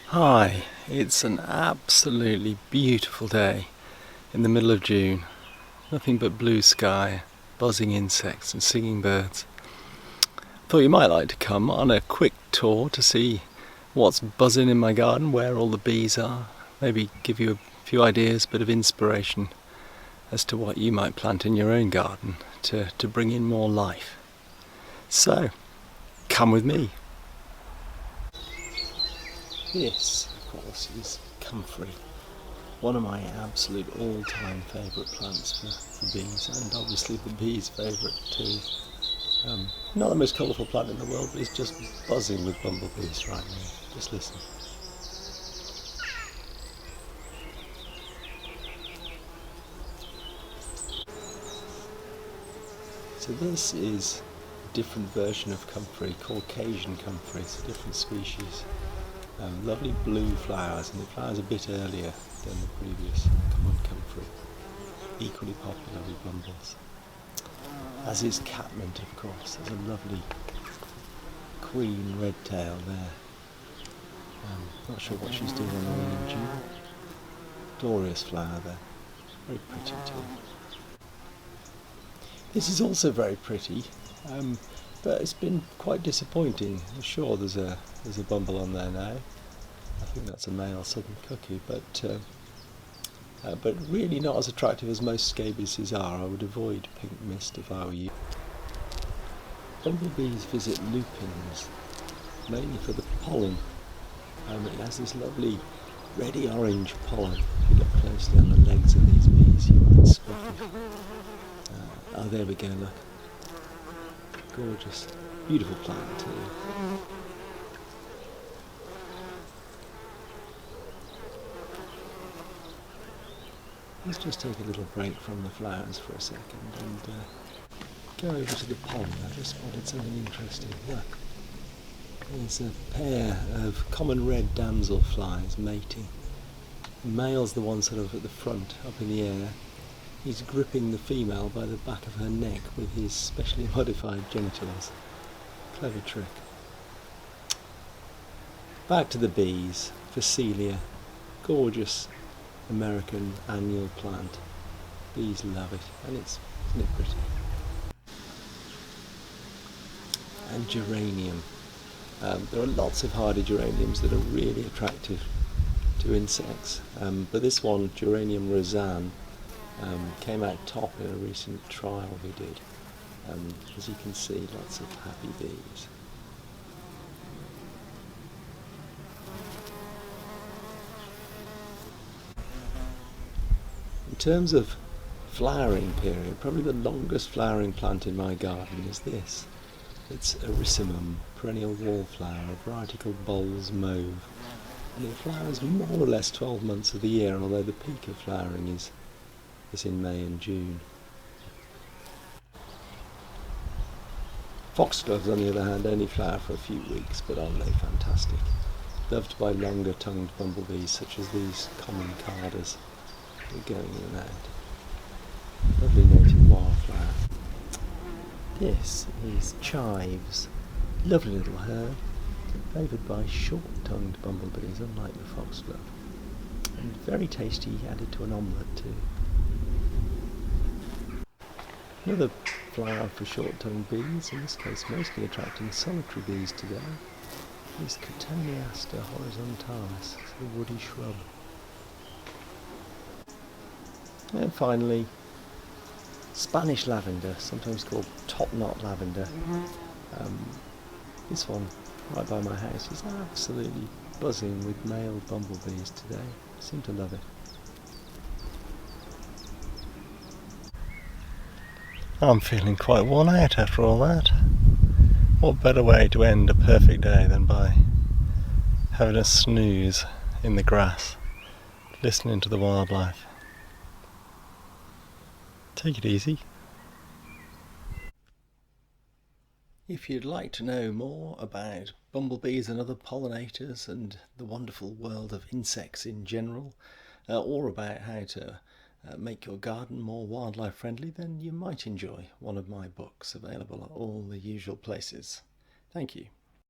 Hi, it's an absolutely beautiful day in the middle of June. Nothing but blue sky, buzzing insects and singing birds. Thought you might like to come on a quick tour to see what's buzzing in my garden, where all the bees are, maybe give you a few ideas, bit of inspiration as to what you might plant in your own garden to bring in more life. So, come with me. This, of course, is comfrey, one of my absolute all-time favourite plants for bees, and obviously the bees' favourite too. Not the most colourful plant in the world, but it's just buzzing with bumblebees right now. Just listen. So this is a different version of comfrey, Caucasian comfrey. It's a different species. Lovely blue flowers, and it flowers a bit earlier than the previous common comfrey. Equally popular with bumbles. As is catmint, of course. There's a lovely queen red tail there. Not sure what she's doing on the wing in June. Glorious flower there. Very pretty too. This is also very pretty, but it's been quite disappointing. I'm sure there's a bumble on there now. I think that's a male southern cuckoo, but really not as attractive as most scabies are. I would avoid pink mist if I were you. Bumblebees visit lupins, mainly for the pollen. It has this lovely reddy orange pollen. If you look closely on the legs of these bees, you might spot it. Oh, there we go, look. Gorgeous. Beautiful plant too. Let's just take a little break from the flowers for a second and go over to the pond. I just spotted something interesting. Look. There's a pair of common red damselflies mating. The male's the one sort of at the front, up in the air. He's gripping the female by the back of her neck with his specially modified genitals. Clever trick. Back to the bees. Phacelia. Gorgeous American annual plant. Bees love it, and isn't it pretty? And geranium. There are lots of hardy geraniums that are really attractive to insects, but this one, Geranium Rozanne, came out top in a recent trial we did. As you can see, lots of happy bees. In terms of flowering period, probably the longest flowering plant in my garden is this. It's Erysimum, perennial wallflower, a variety called Boll's Mauve, and it flowers more or less 12 months of the year, although the peak of flowering is in May and June. Foxgloves, on the other hand, only flower for a few weeks, but aren't they fantastic? Loved by longer-tongued bumblebees such as these common carders. They're going in and out. Lovely native wildflower. This is Chives. Lovely little herb, favoured by short-tongued bumblebees, unlike the foxglove. And very tasty, added to an omelette too. Another flower for short-tongued bees, in this case mostly attracting solitary bees today, is Cotoneaster horizontalis, it's a woody shrub. And finally, Spanish lavender, sometimes called top-knot lavender. This one, right by my house, is absolutely buzzing with male bumblebees today. I seem to love it. I'm feeling quite worn out after all that. What better way to end a perfect day than by having a snooze in the grass, listening to the wildlife. Take it easy. If you'd like to know more about bumblebees and other pollinators and the wonderful world of insects in general, or about how to make your garden more wildlife friendly, then you might enjoy one of my books, available at all the usual places. Thank you.